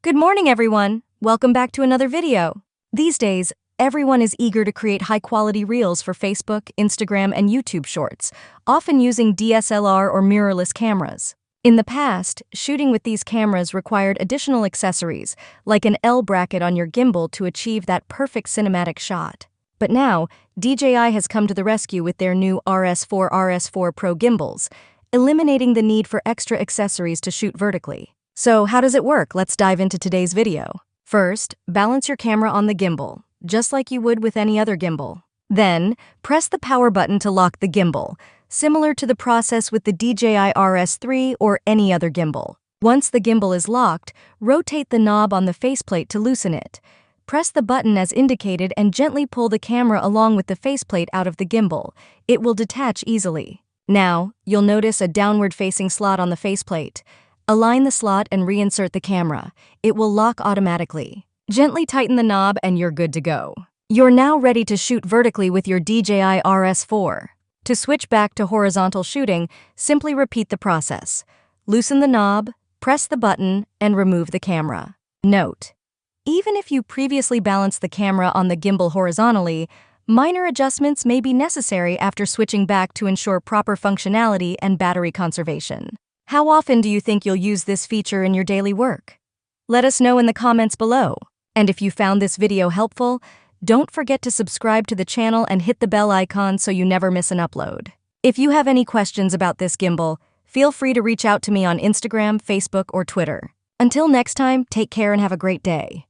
Good morning, everyone. Welcome back to another video. These days, everyone is eager to create high-quality reels for Facebook, Instagram, and YouTube Shorts, often using DSLR or mirrorless cameras. In the past, shooting with these cameras required additional accessories, like an L bracket on your gimbal to achieve that perfect cinematic shot. But now, DJI has come to the rescue with their new RS4 RS4 Pro gimbals, eliminating the need for extra accessories to shoot vertically. So how does it work? Let's dive into today's video. First, balance your camera on the gimbal, just like you would with any other gimbal. Then, press the power button to lock the gimbal, similar to the process with the DJI RS3 or any other gimbal. Once the gimbal is locked, rotate the knob on the faceplate to loosen it. Press the button as indicated and gently pull the camera along with the faceplate out of the gimbal. It will detach easily. Now, you'll notice a downward-facing slot on the faceplate. Align the slot and reinsert the camera. It will lock automatically. Gently tighten the knob and you're good to go. You're now ready to shoot vertically with your DJI RS4. To switch back to horizontal shooting, simply repeat the process. Loosen the knob, press the button, and remove the camera. Note: even if you previously balanced the camera on the gimbal horizontally, minor adjustments may be necessary after switching back to ensure proper functionality and battery conservation. How often do you think you'll use this feature in your daily work? Let us know in the comments below. And if you found this video helpful, don't forget to subscribe to the channel and hit the bell icon so you never miss an upload. If you have any questions about this gimbal, feel free to reach out to me on Instagram, Facebook, or Twitter. Until next time, take care and have a great day.